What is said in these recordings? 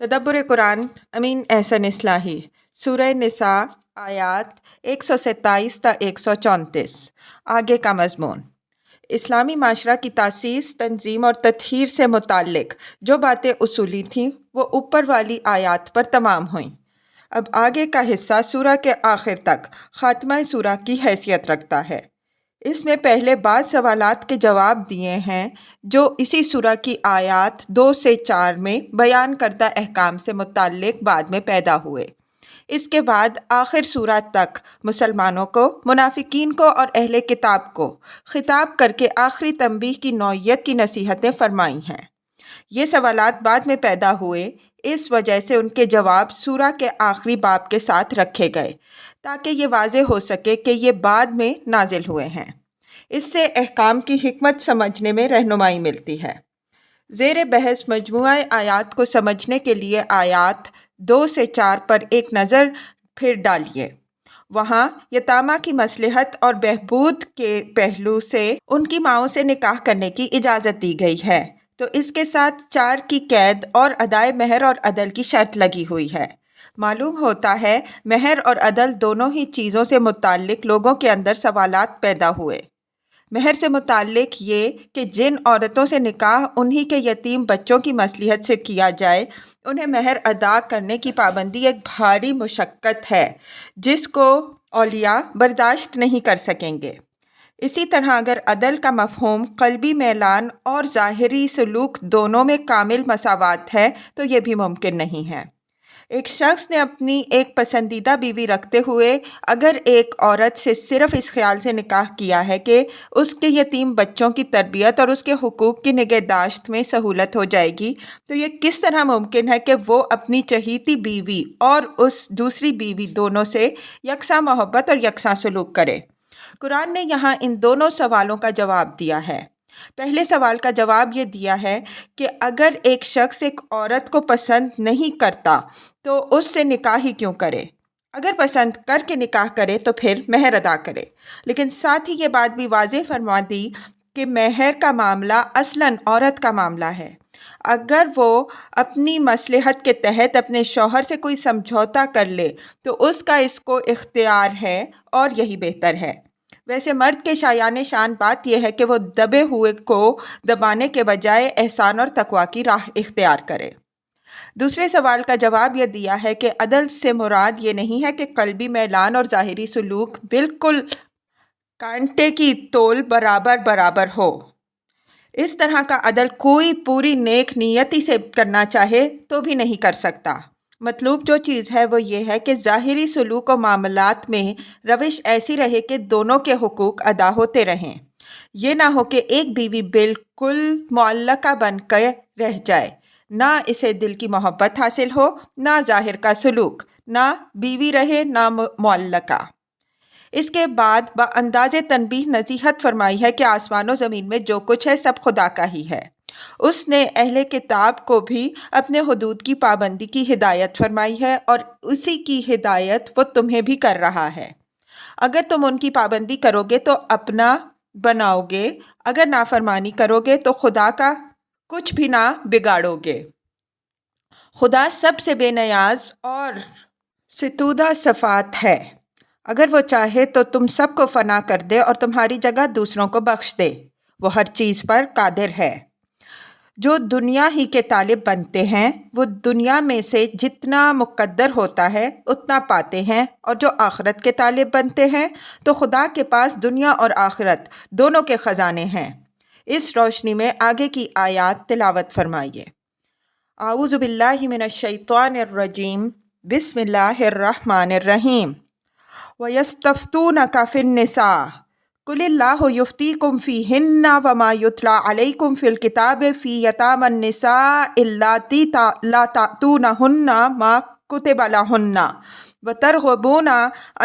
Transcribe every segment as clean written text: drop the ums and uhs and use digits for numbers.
تدبر قرآن امین احسن اصلاحی سورہ نساء آیات 127 تا 134۔ آگے کا مضمون اسلامی معاشرہ کی تاسیس، تنظیم اور تطہیر سے متعلق جو باتیں اصولی تھیں وہ اوپر والی آیات پر تمام ہوئیں۔ اب آگے کا حصہ سورہ کے آخر تک خاتمہ سورہ کی حیثیت رکھتا ہے۔ اس میں پہلے بعض سوالات کے جواب دیے ہیں جو اسی سورہ کی آیات 2 سے 4 میں بیان کردہ احکام سے متعلق بعد میں پیدا ہوئے۔ اس کے بعد آخر سورہ تک مسلمانوں کو، منافقین کو اور اہل کتاب کو خطاب کر کے آخری تنبیہ کی نوعیت کی نصیحتیں فرمائی ہیں۔ یہ سوالات بعد میں پیدا ہوئے، اس وجہ سے ان کے جواب سورہ کے آخری باب کے ساتھ رکھے گئے تاکہ یہ واضح ہو سکے کہ یہ بعد میں نازل ہوئے ہیں۔ اس سے احکام کی حکمت سمجھنے میں رہنمائی ملتی ہے۔ زیر بحث مجموعہ آیات کو سمجھنے کے لیے آیات 2 سے 4 پر ایک نظر پھر ڈالیے۔ وہاں یتامہ کی مصلحت اور بہبود کے پہلو سے ان کی ماؤں سے نکاح کرنے کی اجازت دی گئی ہے، تو اس کے ساتھ 4 کی قید اور ادائے مہر اور عدل کی شرط لگی ہوئی ہے۔ معلوم ہوتا ہے مہر اور عدل دونوں ہی چیزوں سے متعلق لوگوں کے اندر سوالات پیدا ہوئے۔ مہر سے متعلق یہ کہ جن عورتوں سے نکاح انہی کے یتیم بچوں کی مصلحت سے کیا جائے، انہیں مہر ادا کرنے کی پابندی ایک بھاری مشقت ہے جس کو اولیاء برداشت نہیں کر سکیں گے۔ اسی طرح اگر عدل کا مفہوم قلبی میلان اور ظاہری سلوک دونوں میں کامل مساوات ہے تو یہ بھی ممکن نہیں ہے۔ ایک شخص نے اپنی ایک پسندیدہ بیوی رکھتے ہوئے اگر ایک عورت سے صرف اس خیال سے نکاح کیا ہے کہ اس کے یتیم بچوں کی تربیت اور اس کے حقوق کی نگہداشت میں سہولت ہو جائے گی، تو یہ کس طرح ممکن ہے کہ وہ اپنی چہیتی بیوی اور اس دوسری بیوی دونوں سے یکساں محبت اور یکساں سلوک کرے؟ قرآن نے یہاں ان دونوں سوالوں کا جواب دیا ہے۔ پہلے سوال کا جواب یہ دیا ہے کہ اگر ایک شخص ایک عورت کو پسند نہیں کرتا تو اس سے نکاح ہی کیوں کرے؟ اگر پسند کر کے نکاح کرے تو پھر مہر ادا کرے، لیکن ساتھ ہی یہ بات بھی واضح فرما دی کہ مہر کا معاملہ اصلاً عورت کا معاملہ ہے۔ اگر وہ اپنی مصلحت کے تحت اپنے شوہر سے کوئی سمجھوتا کر لے تو اس کا اس کو اختیار ہے اور یہی بہتر ہے۔ ویسے مرد کے شایان شان بات یہ ہے کہ وہ دبے ہوئے کو دبانے کے بجائے احسان اور تقویٰ کی راہ اختیار کرے۔ دوسرے سوال کا جواب یہ دیا ہے کہ عدل سے مراد یہ نہیں ہے کہ قلبی میلان اور ظاہری سلوک بالکل کانٹے کی تول برابر برابر ہو۔ اس طرح کا عدل کوئی پوری نیک نیتی سے کرنا چاہے تو بھی نہیں کر سکتا۔ مطلوب جو چیز ہے وہ یہ ہے کہ ظاہری سلوک و معاملات میں روش ایسی رہے کہ دونوں کے حقوق ادا ہوتے رہیں۔ یہ نہ ہو کہ ایک بیوی بالکل معلقہ بن کر رہ جائے، نہ اسے دل کی محبت حاصل ہو، نہ ظاہر کا سلوک، نہ بیوی رہے نہ معلقہ۔ اس کے بعد بانداز تنبیہ نصیحت فرمائی ہے کہ آسمان و زمین میں جو کچھ ہے سب خدا کا ہی ہے۔ اس نے اہل کتاب کو بھی اپنے حدود کی پابندی کی ہدایت فرمائی ہے اور اسی کی ہدایت وہ تمہیں بھی کر رہا ہے۔ اگر تم ان کی پابندی کرو گے تو اپنا بناؤ گے، اگر نافرمانی کرو گے تو خدا کا کچھ بھی نہ بگاڑو گے۔ خدا سب سے بے نیاز اور ستودہ صفات ہے۔ اگر وہ چاہے تو تم سب کو فنا کر دے اور تمہاری جگہ دوسروں کو بخش دے۔ وہ ہر چیز پر قادر ہے۔ جو دنیا ہی کے طالب بنتے ہیں وہ دنیا میں سے جتنا مقدر ہوتا ہے اتنا پاتے ہیں، اور جو آخرت کے طالب بنتے ہیں تو خدا کے پاس دنیا اور آخرت دونوں کے خزانے ہیں۔ اس روشنی میں آگے کی آیات تلاوت فرمائیے۔ اعوذ باللہ من الشیطان الرجیم، بسم اللہ الرحمن الرحیم۔ وَيَسْتَفْتُونَكَ فِي النِّسَاءِ قُلِ اللَّهُ يُفْتِيكُمْ فِيهِنَّ وَمَا يُتْلَىٰ عَلَيْكُمْ فِي الْكِتَابِ فِي يَتَامَى النِّسَاءِ اللَّاتِي لَا تَأْتُونَهُنَّ مَا كُتِبَ لَهُنَّ وَتَرْغَبُونَ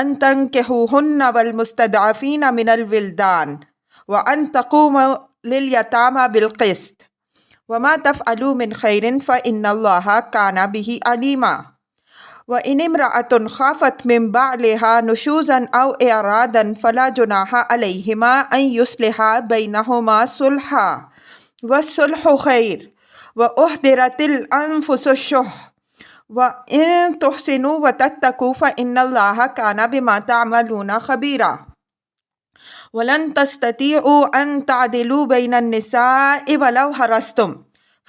أَن تَنكِحُوهُنَّ وَالْمُسْتَضْعَفِينَ مِنَ الْوِلْدَانِ وَأَن تَقُومُوا لِلْيَتَامَى بِالْقِسْطِ وَمَا تَفْعَلُوا مِنْ خَيْرٍ فَإِنَّ اللَّهَ كَانَ بِهِ عَلِيمًا۔ وَإِنِ امْرَأَةٌ خَافَتْ مِنْ بَعْلِهَا نُشُوزًا أَوْ إِعْرَاضًا فَلَا جُنَاحَ عَلَيْهِمَا أَنْ يُصْلِحَا بَيْنَهُمَا صُلْحًا وَالصُّلْحُ خَيْرٌ وَأُحْضِرَتِ الْأَنْفُسُ الشُّحَّ وَإِن تُحْسِنُوا وَتَتَّقُوا فَإِنَّ اللَّهَ كَانَ بِمَا تَعْمَلُونَ خَبِيرًا وَلَن تَسْتَطِيعُوا أَن تَعْدِلُوا بَيْنَ النِّسَاءِ وَلَوْ حَرَصْتُمْ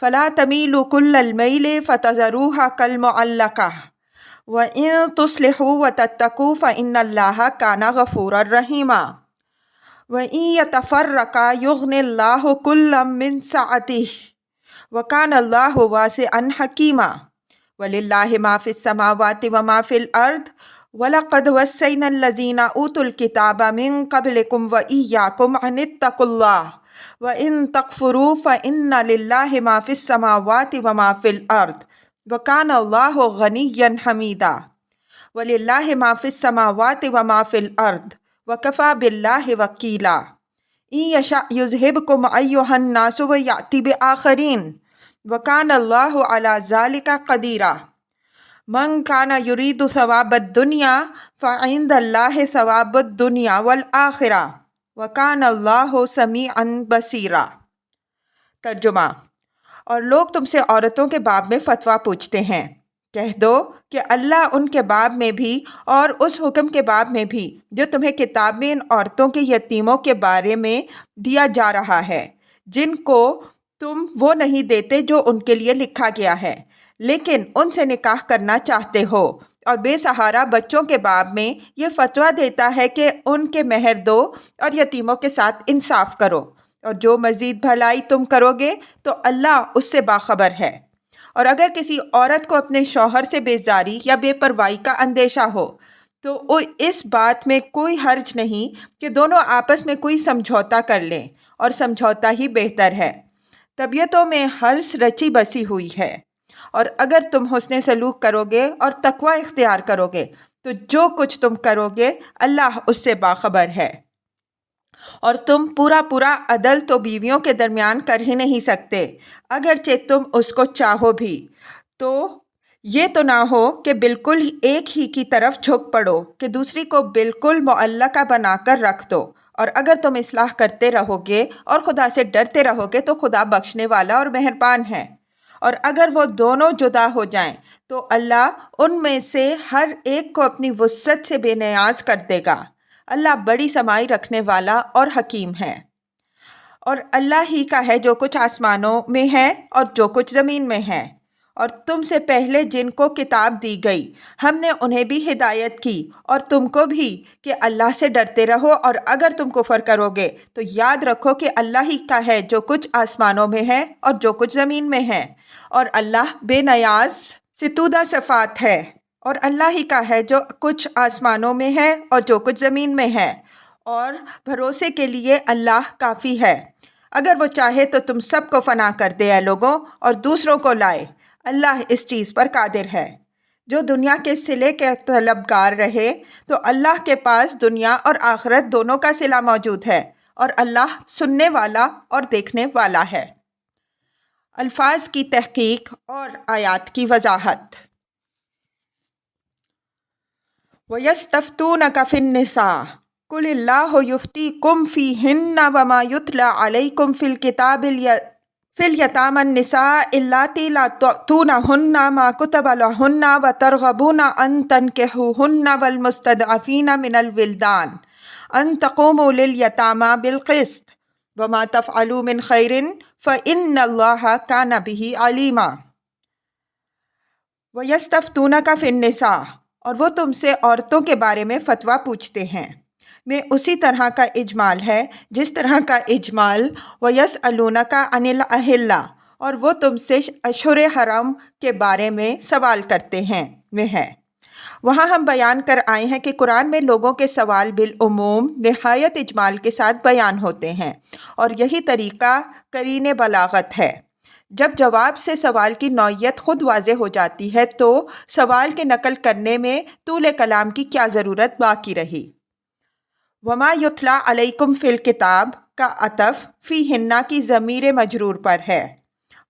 فَلَا تَمِيلُوا كُلَّ الْمَيْلِ فَتَذَرُوهَا كَالْمُعَلَّقَةِ وَإِن تُصْلِحُوا وَتَتَّقُوا فَإِنَّ اللَّهَ كَانَ غَفُورًا رَحِيمًا وَإِن يَتَفَرَّقَا يُغْنِ اللَّهُ كُلًّا مِّن سَعَتِهِ وَكَانَ اللَّهُ وَاسِعًا حَكِيمًا وَلِلَّهِ مَا فِي السَّمَاوَاتِ وَمَا فِي الْأَرْضِ وَلَقَدْ وَصَّيْنَا الَّذِينَ أُوتُوا الْكِتَابَ مِن قَبْلِكُمْ وَإِيَّاكُمْ أَنِ اتَّقُوا اللَّهَ وَإِن تَكْفُرُوا فَإِنَّ لِلَّهِ مَا فِي السَّمَاوَاتِ وَمَا فِي الْأَرْضِ وَكَانَ اللَّهُ غَنِيًّا حَمِيدًا وَلِلَّهِ مَا فِي السَّمَاوَاتِ وَمَا فِي الْأَرْضِ وَكَفَى بِاللَّهِ وَكِيلًا إِن يَشَأْ يُذْهِبْكُمْ أَيُّهَا النَّاسُ وَيَأْتِ بِآخَرِينَ وَكَانَ اللَّهُ عَلَى ذَلِكَ قَدِيرًا من كان يريد ثواب الدنيا فعند الله ثواب الدنيا والآخرة وكان الله سميعا بصيرا۔ ترجمہ: اور لوگ تم سے عورتوں کے باب میں فتویٰ پوچھتے ہیں، کہہ دو کہ اللہ ان کے باب میں بھی اور اس حکم کے باب میں بھی جو تمہیں کتاب میں ان عورتوں کے یتیموں کے بارے میں دیا جا رہا ہے جن کو تم وہ نہیں دیتے جو ان کے لیے لکھا گیا ہے، لیکن ان سے نکاح کرنا چاہتے ہو، اور بے سہارا بچوں کے باب میں یہ فتویٰ دیتا ہے کہ ان کے مہر دو اور یتیموں کے ساتھ انصاف کرو، اور جو مزید بھلائی تم کرو گے تو اللہ اس سے باخبر ہے۔ اور اگر کسی عورت کو اپنے شوہر سے بیزاری یا بے پرواہی کا اندیشہ ہو تو اس بات میں کوئی حرج نہیں کہ دونوں آپس میں کوئی سمجھوتا کر لیں، اور سمجھوتا ہی بہتر ہے۔ طبیعتوں میں حرص رچی بسی ہوئی ہے، اور اگر تم حسن سلوک کرو گے اور تقوی اختیار کرو گے تو جو کچھ تم کرو گے اللہ اس سے باخبر ہے۔ اور تم پورا عدل تو بیویوں کے درمیان کر ہی نہیں سکتے، اگرچہ تم اس کو چاہو بھی، تو یہ تو نہ ہو کہ بالکل ایک ہی کی طرف جھک پڑو کہ دوسری کو بالکل معلقہ بنا کر رکھ دو۔ اور اگر تم اصلاح کرتے رہو گے اور خدا سے ڈرتے رہو گے تو خدا بخشنے والا اور مہربان ہے۔ اور اگر وہ دونوں جدا ہو جائیں تو اللہ ان میں سے ہر ایک کو اپنی وسعت سے بے نیاز کر دے گا۔ اللہ بڑی سمائی رکھنے والا اور حکیم ہے۔ اور اللہ ہی کا ہے جو کچھ آسمانوں میں ہے اور جو کچھ زمین میں ہے۔ اور تم سے پہلے جن کو کتاب دی گئی ہم نے انہیں بھی ہدایت کی، اور تم کو بھی، کہ اللہ سے ڈرتے رہو، اور اگر تم کفر کرو گے تو یاد رکھو کہ اللہ ہی کا ہے جو کچھ آسمانوں میں ہے اور جو کچھ زمین میں ہے، اور اللہ بے نیاز ستودہ صفات ہے۔ اور اللہ ہی کا ہے جو کچھ آسمانوں میں ہے اور جو کچھ زمین میں ہے، اور بھروسے کے لیے اللہ کافی ہے۔ اگر وہ چاہے تو تم سب کو فنا کر دے اے لوگوں، اور دوسروں کو لائے۔ اللہ اس چیز پر قادر ہے۔ جو دنیا کے صلے کے طلبگار رہے تو اللہ کے پاس دنیا اور آخرت دونوں کا صلہ موجود ہے، اور اللہ سننے والا اور دیکھنے والا ہے۔ الفاظ کی تحقیق اور آیات کی وضاحت۔ وَيَسْتَفْتُونَكَ فِي النِّسَاءِ قُلِ اللَّهُ يُفْتِيكُمْ فِيهِنَّ وَمَا يُتْلَى عَلَيْكُمْ فِي الْكِتَابِ فِي الْيَتَامَى النِّسَاءِ اللَّاتِي لَا تُؤْتُونَهُنَّ مَا كُتِبَ لَهُنَّ وَتَرْغَبُونَ أَن تَنكِحُوهُنَّ وَالْمُسْتَضْعَفِينَ مِنَ الْوِلْدَانِ أَن تَقُومُوا لِلْيَتَامَى بِالْقِسْطِ وَمَا تَفْعَلُوا مِنْ خَيْرٍ فَإِنَّ اللَّهَ كَانَ بِهِ عَلِيمًا۔ وَيَسْتَفْتُونَكَ فِي النِّسَاءِ، اور وہ تم سے عورتوں کے بارے میں فتویٰ پوچھتے ہیں، میں اسی طرح کا اجمال ہے جس طرح کا اجمال وَيَسْأَلُونَكَ عَنِ الْأَحِلَّةِ، اور وہ تم سے اشہر حرم کے بارے میں سوال کرتے ہیں میں ہے۔ وہاں ہم بیان کر آئے ہیں کہ قرآن میں لوگوں کے سوال بالعموم نہایت اجمال کے ساتھ بیان ہوتے ہیں، اور یہی طریقہ قرین بلاغت ہے۔ جب جواب سے سوال کی نوعیت خود واضح ہو جاتی ہے تو سوال کے نقل کرنے میں طول کلام کی کیا ضرورت باقی رہی۔ وما یتلا علیکم فی الکتاب کا عطف فی ہنہ کی ضمیر مجرور پر ہے،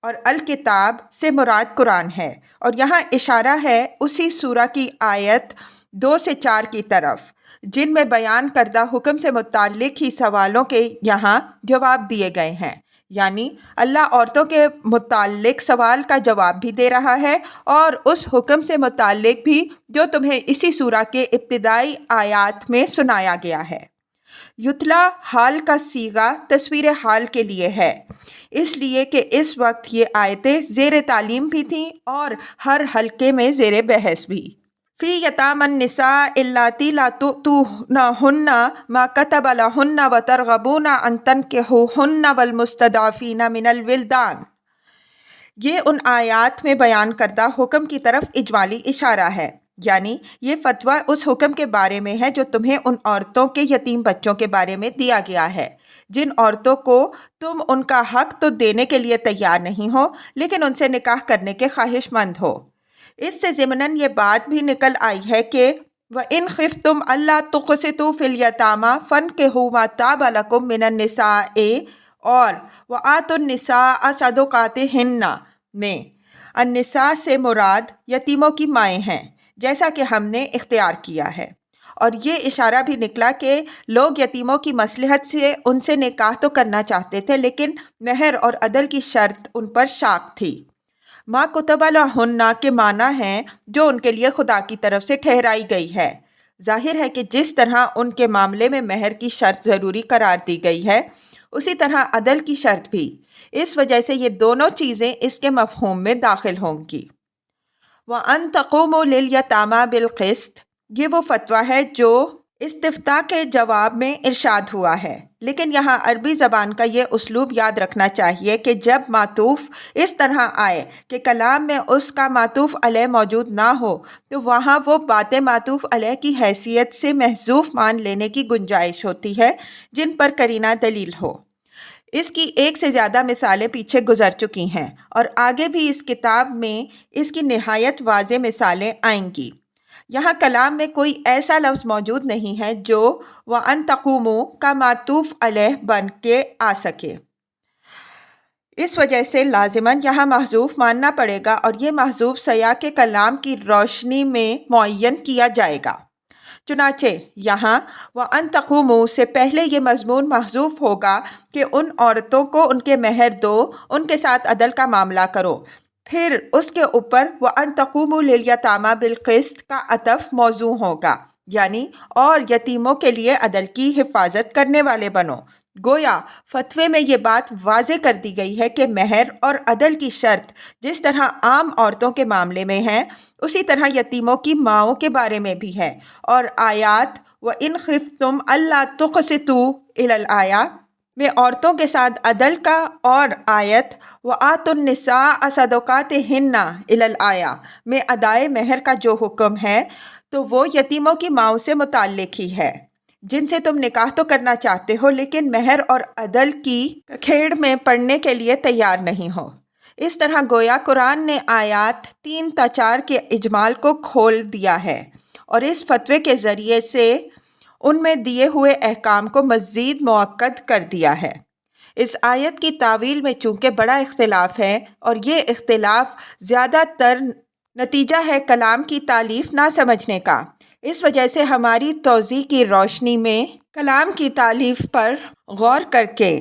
اور الکتاب سے مراد قرآن ہے، اور یہاں اشارہ ہے اسی سورہ کی آیت 2 سے 4 کی طرف جن میں بیان کردہ حکم سے متعلق ہی سوالوں کے یہاں جواب دیے گئے ہیں، یعنی اللہ عورتوں کے متعلق سوال کا جواب بھی دے رہا ہے اور اس حکم سے متعلق بھی جو تمہیں اسی سورہ کے ابتدائی آیات میں سنایا گیا ہے۔ یتلا حال کا صیغہ تصویر حال کے لیے ہے، اس لیے کہ اس وقت یہ آیتیں زیر تعلیم بھی تھیں اور ہر حلقے میں زیر بحث بھی۔ فی یتامی النساء اللاتی لا تؤتونہن ما کتب لہن وترغبون ان تنکحوہن والمستضعفین من الولدان۔ یہ ان آیات میں بیان کردہ حکم کی طرف اجمالی اشارہ ہے، یعنی یہ فتویٰ اس حکم کے بارے میں ہے جو تمہیں ان عورتوں کے یتیم بچوں کے بارے میں دیا گیا ہے، جن عورتوں کو تم ان کا حق تو دینے کے لیے تیار نہیں ہو لیکن ان سے نکاح کرنے کے خواہش مند ہو۔ اس سے ضمناً یہ بات بھی نکل آئی ہے کہ وَإِنْ خِفْتُمْ أَلَّا تُقْسِطُوا فِي الْيَتَامَىٰ فَانكِحُوا مَا طَابَ لَكُم مِّنَ النِّسَاءِ اور وَآتُوا النِّسَاءَ صَدُقَاتِهِنَّ میں النساء سے مراد یتیموں کی مائیں ہیں، جیسا کہ ہم نے اختیار کیا ہے۔ اور یہ اشارہ بھی نکلا کہ لوگ یتیموں کی مصلحت سے ان سے نکاح تو کرنا چاہتے تھے لیکن مہر اور عدل کی شرط ان پر شاق تھی۔ ما کتب لہن کے معنی ہیں جو ان کے لیے خدا کی طرف سے ٹھہرائی گئی ہے۔ ظاہر ہے کہ جس طرح ان کے معاملے میں مہر کی شرط ضروری قرار دی گئی ہے اسی طرح عدل کی شرط بھی، اس وجہ سے یہ دونوں چیزیں اس کے مفہوم میں داخل ہوں گی۔ وَأَن تَقُومُوا لِلْيَتَامَىٰ بِالْقِسْطِ، یہ وہ فتویٰ ہے جو استفتاء کے جواب میں ارشاد ہوا ہے، لیکن یہاں عربی زبان کا یہ اسلوب یاد رکھنا چاہیے کہ جب معطوف اس طرح آئے کہ کلام میں اس کا معطوف علیہ موجود نہ ہو تو وہاں وہ باتیں معطوف علیہ کی حیثیت سے محذوف مان لینے کی گنجائش ہوتی ہے جن پر قرینہ دلیل ہو۔ اس کی ایک سے زیادہ مثالیں پیچھے گزر چکی ہیں اور آگے بھی اس کتاب میں اس کی نہایت واضح مثالیں آئیں گی۔ یہاں کلام میں کوئی ایسا لفظ موجود نہیں ہے جو وَأَن تَقُومُوا کا معطوف علیہ بن کے آ سکے، اس وجہ سے لازماً یہاں محذوف ماننا پڑے گا اور یہ محذوف سیاق کلام کی روشنی میں معین کیا جائے گا۔ چنانچہ یہاں وَأَن تَقُومُوا سے پہلے یہ مضمون محذوف ہوگا کہ ان عورتوں کو ان کے مہر دو، ان کے ساتھ عدل کا معاملہ کرو، پھر اس کے اوپر وَأَن تَقُومُوا لِلْيَتَامَىٰ بِالْقِسْطِ کا عطف موضوع ہوگا، یعنی اور یتیموں کے لیے عدل کی حفاظت کرنے والے بنو۔ گویا فتوے میں یہ بات واضح کر دی گئی ہے کہ مہر اور عدل کی شرط جس طرح عام عورتوں کے معاملے میں ہے اسی طرح یتیموں کی ماؤں کے بارے میں بھی ہے، اور آیات وَإِنْ خِفْتُمْ أَلَّا تُقْسِطُوا إِلَى الْآيَةِ میں عورتوں کے ساتھ عدل کا اور آیت وَآتُوا النِّسَاءَ صَدُقَاتِهِنَّ إِلَى الْآيَةِ میں ادائے مہر کا جو حکم ہے تو وہ یتیموں کی ماؤں سے متعلق ہی ہے جن سے تم نکاح تو کرنا چاہتے ہو لیکن مہر اور عدل کی کھیڑ میں پڑنے کے لیے تیار نہیں ہو۔ اس طرح گویا قرآن نے آیات 3 تا 4 کے اجمال کو کھول دیا ہے اور اس فتوے کے ذریعے سے ان میں دیے ہوئے احکام کو مزید مؤکد کر دیا ہے۔ اس آیت کی تاویل میں چونکہ بڑا اختلاف ہے اور یہ اختلاف زیادہ تر نتیجہ ہے کلام کی تالیف نہ سمجھنے کا، اس وجہ سے ہماری توضیح کی روشنی میں کلام کی تالیف پر غور کر کے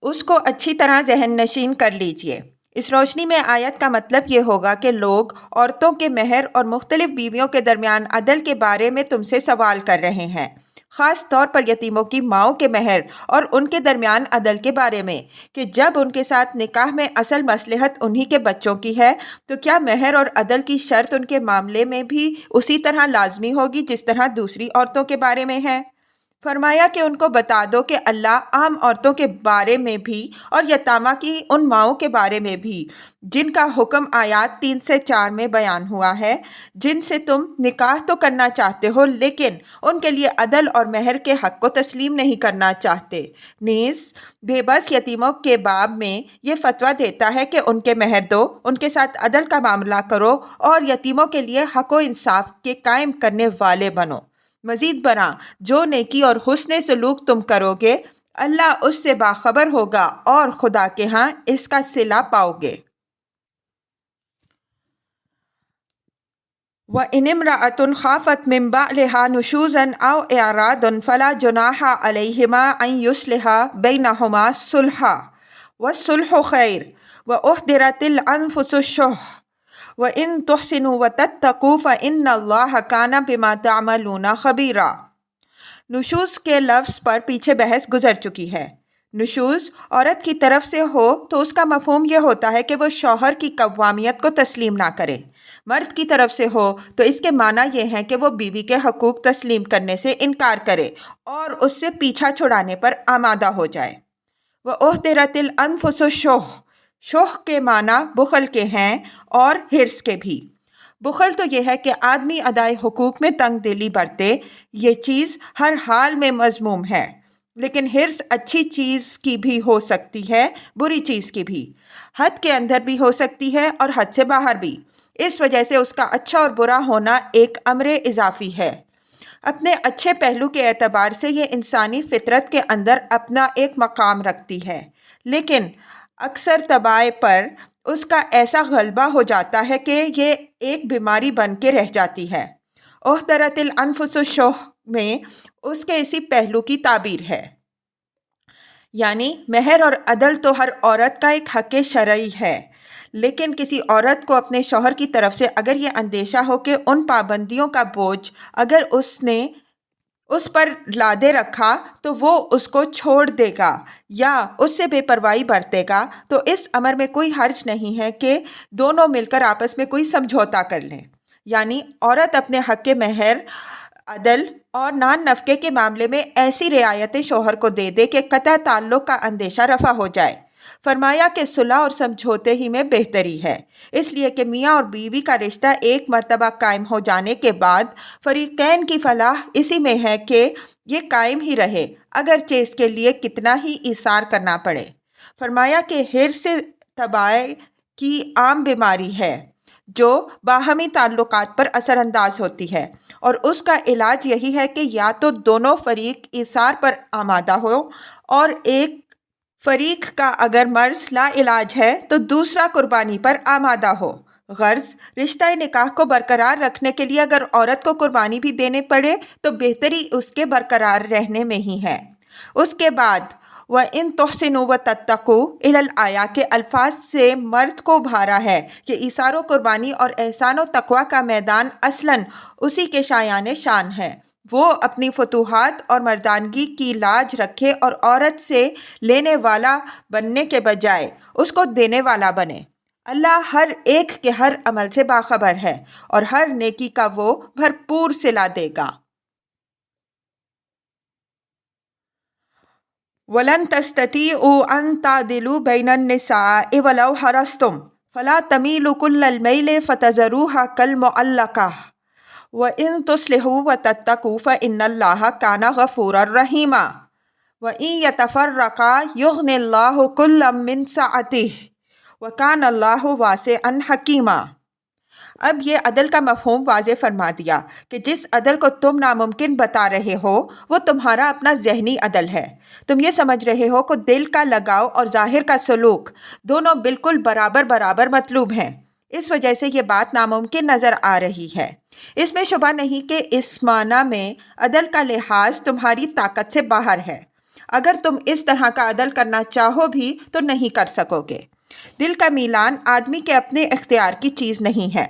اس کو اچھی طرح ذہن نشین کر لیجئے۔ اس روشنی میں آیت کا مطلب یہ ہوگا کہ لوگ عورتوں کے مہر اور مختلف بیویوں کے درمیان عدل کے بارے میں تم سے سوال کر رہے ہیں، خاص طور پر یتیموں کی ماؤں کے مہر اور ان کے درمیان عدل کے بارے میں کہ جب ان کے ساتھ نکاح میں اصل مصلحت انہی کے بچوں کی ہے تو کیا مہر اور عدل کی شرط ان کے معاملے میں بھی اسی طرح لازمی ہوگی جس طرح دوسری عورتوں کے بارے میں ہے؟ فرمایا کہ ان کو بتا دو کہ اللہ عام عورتوں کے بارے میں بھی اور یتامہ کی ان ماؤں کے بارے میں بھی جن کا حکم آیات 3 سے 4 میں بیان ہوا ہے، جن سے تم نکاح تو کرنا چاہتے ہو لیکن ان کے لیے عدل اور مہر کے حق کو تسلیم نہیں کرنا چاہتے، نیز بے بس یتیموں کے باب میں یہ فتویٰ دیتا ہے کہ ان کے مہر دو، ان کے ساتھ عدل کا معاملہ کرو اور یتیموں کے لیے حق و انصاف کے قائم کرنے والے بنو۔ مزید برآں جو نیکی اور حسن سلوک تم کرو گے اللہ اس سے باخبر ہوگا اور خدا کے ہاں اس کا صلہ پاؤ گے۔ وَإِنِ امْرَأَةٌ خَافَتْ مِنْ بَعْلِهَا نُشُوزًا أَوْ إِعْرَاضًا فَلَا جُنَاحَ عَلَيْهِمَا أَنْ يُصْلِحَا بَيْنَهُمَا صُلْحًا والصلح خیر وأحضرت الأنفس الشح وإن تحسنوا وتتقوا فإن الله كان بما تعملون خبيرا۔ نشوز کے لفظ پر پیچھے بحث گزر چکی ہے۔ نشوز عورت کی طرف سے ہو تو اس کا مفہوم یہ ہوتا ہے کہ وہ شوہر کی قوامیت کو تسلیم نہ کرے۔ مرد کی طرف سے ہو تو اس کے معنی یہ ہیں کہ وہ بیوی کے حقوق تسلیم کرنے سے انکار کرے اور اس سے پیچھا چھڑانے پر آمادہ ہو جائے۔ وَأُحْضِرَتِ الْأَنفُسُ الشُّحَّ، شح کے معنی بخل کے ہیں اور حرص کے بھی۔ بخل تو یہ ہے کہ آدمی ادائے حقوق میں تنگ دلی برتے، یہ چیز ہر حال میں مذموم ہے۔ لیکن حرص اچھی چیز کی بھی ہو سکتی ہے، بری چیز کی بھی، حد کے اندر بھی ہو سکتی ہے اور حد سے باہر بھی۔ اس وجہ سے اس کا اچھا اور برا ہونا ایک امر اضافی ہے۔ اپنے اچھے پہلو کے اعتبار سے یہ انسانی فطرت کے اندر اپنا ایک مقام رکھتی ہے، لیکن اکثر طباع پر اس کا ایسا غلبہ ہو جاتا ہے کہ یہ ایک بیماری بن کے رہ جاتی ہے۔ احضرت الانفس الشح میں اس کے اسی پہلو کی تعبیر ہے، یعنی مہر اور عدل تو ہر عورت کا ایک حق شرعی ہے، لیکن کسی عورت کو اپنے شوہر کی طرف سے اگر یہ اندیشہ ہو کہ ان پابندیوں کا بوجھ اگر اس نے اس پر لادے رکھا تو وہ اس کو چھوڑ دے گا یا اس سے بے پرواہی برتے گا، تو اس امر میں کوئی حرج نہیں ہے کہ دونوں مل کر آپس میں کوئی سمجھوتا کر لیں، یعنی عورت اپنے حق مہر، عدل اور نان نفقے کے معاملے میں ایسی رعایتیں شوہر کو دے دے کہ قطع تعلق کا اندیشہ رفع ہو جائے۔ فرمایا کہ صلح اور سمجھوتے ہی میں بہتری ہے، اس لیے کہ میاں اور بیوی کا رشتہ ایک مرتبہ قائم ہو جانے کے بعد فریقین کی فلاح اسی میں ہے کہ یہ قائم ہی رہے، اگرچہ اس کے لیے کتنا ہی ایثار کرنا پڑے۔ فرمایا کہ حرص طباع کی عام بیماری ہے جو باہمی تعلقات پر اثر انداز ہوتی ہے، اور اس کا علاج یہی ہے کہ یا تو دونوں فریق ایثار پر آمادہ ہو، اور ایک فریق کا اگر مرض لا علاج ہے تو دوسرا قربانی پر آمادہ ہو۔ غرض رشتہ نکاح کو برقرار رکھنے کے لیے اگر عورت کو قربانی بھی دینے پڑے تو بہتری اس کے برقرار رہنے میں ہی ہے۔ اس کے بعد وَإِن تُحْسِنُوا وَتَتَّقُوا الی الآیہ کے الفاظ سے مرد کو ابھارا ہے کہ ایثار و قربانی اور احسان و تقوی کا میدان اصلاً اسی کے شایان شان ہے۔ وہ اپنی فتوحات اور مردانگی کی لاج رکھے اور عورت سے لینے والا بننے کے بجائے اس کو دینے والا بنے۔ اللہ ہر ایک کے ہر عمل سے باخبر ہے اور ہر نیکی کا وہ بھرپور صلہ دے گا۔ وَلَن تَسْتَطِيعُوا أَن تَعْدِلُوا بَيْنَ النِّسَاءِ وَلَوْ حَرَصْتُمْ فَلَا تَمِيلُوا كُلَّ الْمَيْلِ فَتَذَرُوهَا كَالْمُعَلَّقَةِ وَإِن تُصْلِحُوا وَتَتَّقُوا فَإِنَّ اللَّهَ كَانَ غَفُورًا رَحِيمًا وَإِن يَتَفَرَّقَا يُغْنِ اللَّهُ كُلًّا مِّن سَعَتِهِ وَكَانَ اللَّهُ وَاسِعًا حَكِيمًا۔ اب یہ عدل کا مفہوم واضح فرما دیا کہ جس عدل کو تم ناممکن بتا رہے ہو وہ تمہارا اپنا ذہنی عدل ہے۔ تم یہ سمجھ رہے ہو کہ دل کا لگاؤ اور ظاہر کا سلوک دونوں بالکل برابر برابر مطلوب ہیں، اس وجہ سے یہ بات ناممکن نظر آ رہی ہے۔ اس میں شبہ نہیں کہ اس معنی میں عدل کا لحاظ تمہاری طاقت سے باہر ہے۔ اگر تم اس طرح کا عدل کرنا چاہو بھی تو نہیں کر سکو گے۔ دل کا میلان آدمی کے اپنے اختیار کی چیز نہیں ہے۔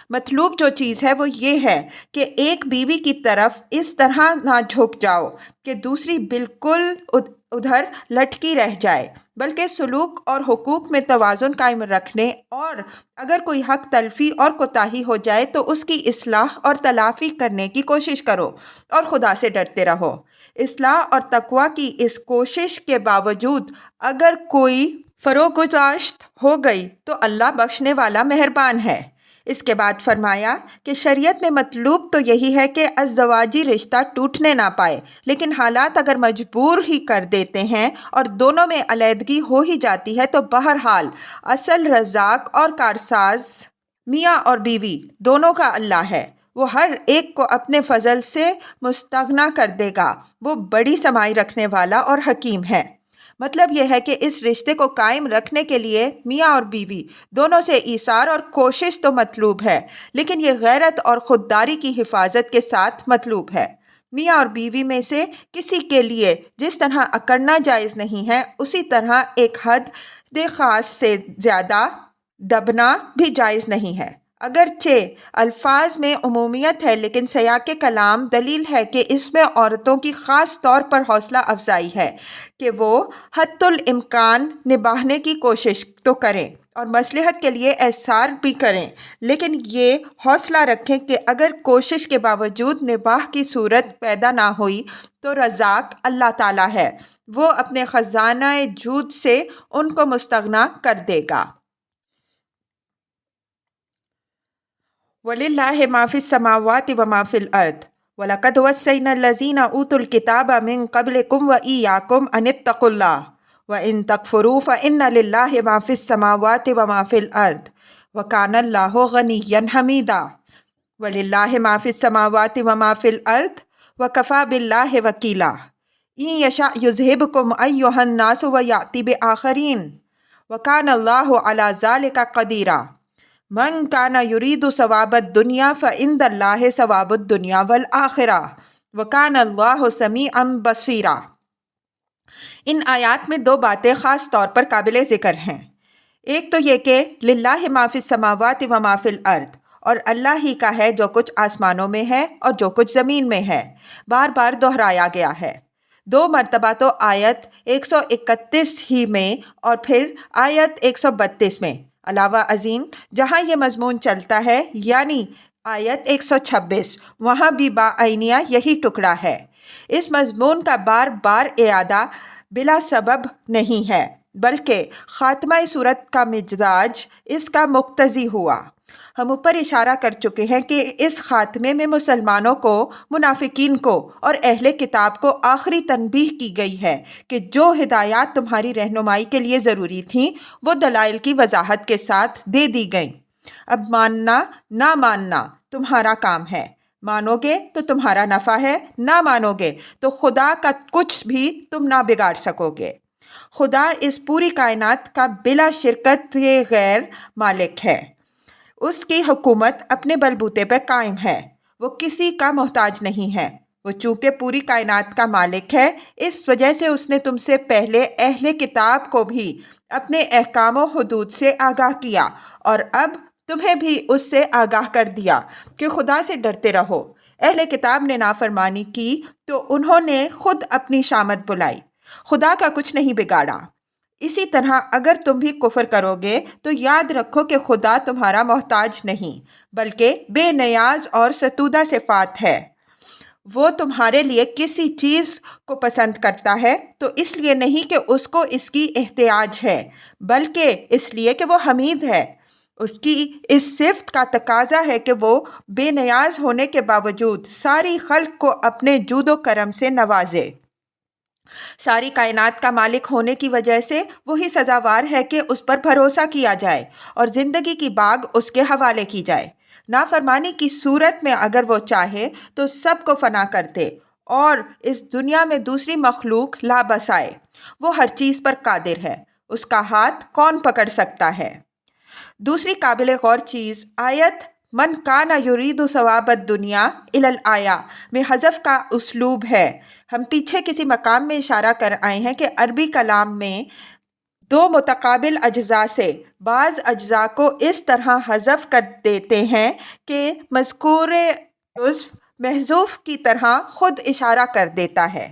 مطلوب جو چیز ہے وہ یہ ہے کہ ایک بیوی کی طرف اس طرح نہ جھک جاؤ کہ دوسری بالکل ادھر لٹکی رہ جائے، بلکہ سلوک اور حقوق میں توازن قائم رکھنے، اور اگر کوئی حق تلفی اور کوتاہی ہو جائے تو اس کی اصلاح اور تلافی کرنے کی کوشش کرو اور خدا سے ڈرتے رہو۔ اصلاح اور تقوی کی اس کوشش کے باوجود اگر کوئی فروگزاشت ہو گئی تو اللہ بخشنے والا مہربان ہے۔ اس کے بعد فرمایا کہ شریعت میں مطلوب تو یہی ہے کہ ازدواجی رشتہ ٹوٹنے نہ پائے، لیکن حالات اگر مجبور ہی کر دیتے ہیں اور دونوں میں علیحدگی ہو ہی جاتی ہے تو بہرحال اصل رزاق اور کارساز میاں اور بیوی دونوں کا اللہ ہے۔ وہ ہر ایک کو اپنے فضل سے مستغنا کر دے گا، وہ بڑی سمائی رکھنے والا اور حکیم ہے۔ مطلب یہ ہے کہ اس رشتے کو قائم رکھنے کے لیے میاں اور بیوی دونوں سے ایثار اور کوشش تو مطلوب ہے، لیکن یہ غیرت اور خودداری کی حفاظت کے ساتھ مطلوب ہے۔ میاں اور بیوی میں سے کسی کے لیے جس طرح اکڑنا جائز نہیں ہے، اسی طرح ایک حد خاص سے زیادہ دبنا بھی جائز نہیں ہے۔ اگرچہ الفاظ میں عمومیت ہے، لیکن سیاق کلام دلیل ہے کہ اس میں عورتوں کی خاص طور پر حوصلہ افزائی ہے کہ وہ حد الامکان نبھانے کی کوشش تو کریں اور مصلحت کے لیے احسار بھی کریں، لیکن یہ حوصلہ رکھیں کہ اگر کوشش کے باوجود نباہ کی صورت پیدا نہ ہوئی تو رزاق اللہ تعالیٰ ہے، وہ اپنے خزانہ جود سے ان کو مستغنی کر دے گا۔ وَلِلَّهِ مَا فِي السَّمَاوَاتِ وَمَا فِي الْأَرْضِ وَلَقَدْ وَصَّيْنَا الَّذِينَ أُوتُوا الْكِتَابَ مِنْ قَبْلِكُمْ وَإِيَّاكُمْ أَنِ اتَّقُوا اللَّهَ وَإِنْ تَكْفُرُوا فَإِنَّ لِلَّهِ مَا فِي السَّمَاوَاتِ وَمَا فِي الْأَرْضِ وَكَانَ اللَّهُ غَنِيًّا حَمِيدًا وَلِلَّهِ مَا فِي السَّمَاوَاتِ وَمَا فِي الْأَرْضِ وَكَفَى بِاللَّهِ وَكِيلًا إِنْ يَشَأْ يُذْهِبْكُمْ أَيُّهَا النَّاسُ وَيَأْتِ بِآخَرِينَ وَكَانَ اللَّهُ عَلَى ذَلِكَ قَدِيرًا من کان یرید ثواب الدنیا فعند اللہ ثواب الدنیا والآخرہ وکان اللہ سمیعا بصیرا۔ ان آیات میں دو باتیں خاص طور پر قابل ذکر ہیں۔ ایک تو یہ کہ للہ ما فی السماوات و ما فی الارض، اور اللہ ہی کا ہے جو کچھ آسمانوں میں ہے اور جو کچھ زمین میں ہے، بار بار دہرایا گیا ہے۔ 2 مرتبہ تو آیت 131 ہی میں اور پھر آیت 132 میں۔ علاوہ ازیں جہاں یہ مضمون چلتا ہے یعنی آیت 126، وہاں بھی بعینیہ یہی ٹکڑا ہے۔ اس مضمون کا بار بار اعادہ بلا سبب نہیں ہے، بلکہ خاتمہ صورت کا مزاج اس کا مقتضی ہوا۔ ہم اوپر اشارہ کر چکے ہیں کہ اس خاتمے میں مسلمانوں کو، منافقین کو اور اہل کتاب کو آخری تنبیہ کی گئی ہے کہ جو ہدایات تمہاری رہنمائی کے لیے ضروری تھیں وہ دلائل کی وضاحت کے ساتھ دے دی گئیں۔ اب ماننا نہ ماننا تمہارا کام ہے، مانو گے تو تمہارا نفع ہے، نہ مانو گے تو خدا کا کچھ بھی تم نہ بگاڑ سکو گے۔ خدا اس پوری کائنات کا بلا شرکت غیر مالک ہے، اس کی حکومت اپنے بلبوتے پہ قائم ہے، وہ کسی کا محتاج نہیں ہے۔ وہ چونکہ پوری کائنات کا مالک ہے، اس وجہ سے اس نے تم سے پہلے اہل کتاب کو بھی اپنے احکام و حدود سے آگاہ کیا، اور اب تمہیں بھی اس سے آگاہ کر دیا کہ خدا سے ڈرتے رہو۔ اہل کتاب نے نافرمانی کی تو انہوں نے خود اپنی شامت بلائی، خدا کا کچھ نہیں بگاڑا۔ اسی طرح اگر تم بھی کفر کرو گے تو یاد رکھو کہ خدا تمہارا محتاج نہیں، بلکہ بے نیاز اور ستودہ صفات ہے۔ وہ تمہارے لیے کسی چیز کو پسند کرتا ہے تو اس لیے نہیں کہ اس کو اس کی احتیاج ہے، بلکہ اس لیے کہ وہ حمید ہے۔ اس کی اس صفت کا تقاضا ہے کہ وہ بے نیاز ہونے کے باوجود ساری خلق کو اپنے جود و کرم سے نوازے۔ ساری کائنات کا مالک ہونے کی وجہ سے وہی سزاوار ہے کہ اس پر بھروسہ کیا جائے اور زندگی کی باغ اس کے حوالے کی جائے۔ نافرمانی کی صورت میں اگر وہ چاہے تو سب کو فنا کر دے اور اس دنیا میں دوسری مخلوق لا بسائے۔ وہ ہر چیز پر قادر ہے، اس کا ہاتھ کون پکڑ سکتا ہے؟ دوسری قابل غور چیز آیت من کان یرید ثواب الدنیا الی الآیہ میں حذف کا اسلوب ہے۔ ہم پیچھے کسی مقام میں اشارہ کر آئے ہیں کہ عربی کلام میں 2 متقابل اجزاء سے بعض اجزاء کو اس طرح حذف کر دیتے ہیں کہ مذکور جزو محذوف کی طرح خود اشارہ کر دیتا ہے۔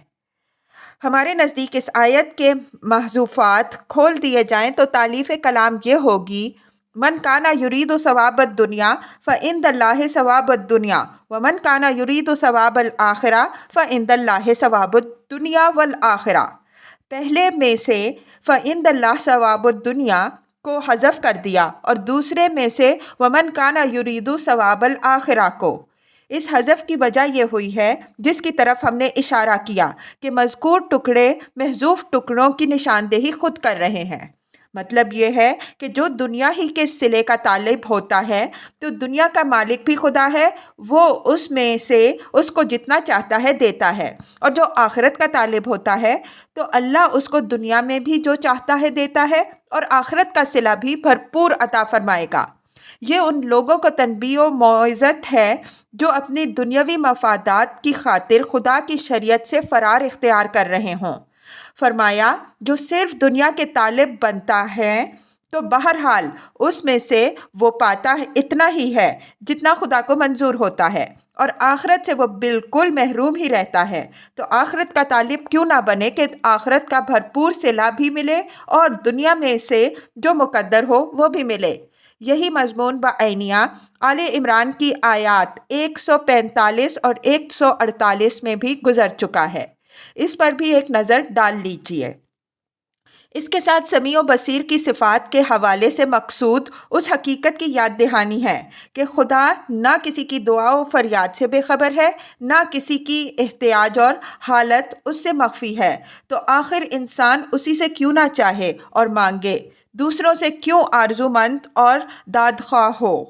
ہمارے نزدیک اس آیت کے محذوفات کھول دیے جائیں تو تالیف کلام یہ ہوگی من کانا یرید ثواب الدنیا فعند اللہ ثواب الدنیا ومن کانا یرید ثواب الآخرہ فعند اللہ ثواب الدنیا والآخرہ۔ پہلے میں سے فعند اللہ ثواب الدنیا کو حذف کر دیا اور دوسرے میں سے ومن کانا یرید ثواب الآخرہ کو۔ اس حذف کی وجہ یہ ہوئی ہے جس کی طرف ہم نے اشارہ کیا کہ مذکور ٹکڑے محذوف ٹکڑوں کی نشاندہی خود کر رہے ہیں۔ مطلب یہ ہے کہ جو دنیا ہی کے صلے کا طالب ہوتا ہے تو دنیا کا مالک بھی خدا ہے، وہ اس میں سے اس کو جتنا چاہتا ہے دیتا ہے، اور جو آخرت کا طالب ہوتا ہے تو اللہ اس کو دنیا میں بھی جو چاہتا ہے دیتا ہے اور آخرت کا صلہ بھی بھرپور عطا فرمائے گا۔ یہ ان لوگوں کو تنبیہ و موعظت ہے جو اپنی دنیاوی مفادات کی خاطر خدا کی شریعت سے فرار اختیار کر رہے ہوں۔ فرمایا جو صرف دنیا کے طالب بنتا ہے تو بہرحال اس میں سے وہ پاتا اتنا ہی ہے جتنا خدا کو منظور ہوتا ہے، اور آخرت سے وہ بالکل محروم ہی رہتا ہے۔ تو آخرت کا طالب کیوں نہ بنے کہ آخرت کا بھرپور صلہ بھی ملے اور دنیا میں سے جو مقدر ہو وہ بھی ملے۔ یہی مضمون بعینیہ آل عمران کی آیات 145 اور 148 میں بھی گزر چکا ہے، اس پر بھی ایک نظر ڈال لیجیے۔ اس کے ساتھ سمیع و بصیر کی صفات کے حوالے سے مقصود اس حقیقت کی یاد دہانی ہے کہ خدا نہ کسی کی دعا و فریاد سے بے خبر ہے، نہ کسی کی احتیاج اور حالت اس سے مخفی ہے، تو آخر انسان اسی سے کیوں نہ چاہے اور مانگے، دوسروں سے کیوں آرزو مند اور دادخواہ ہو۔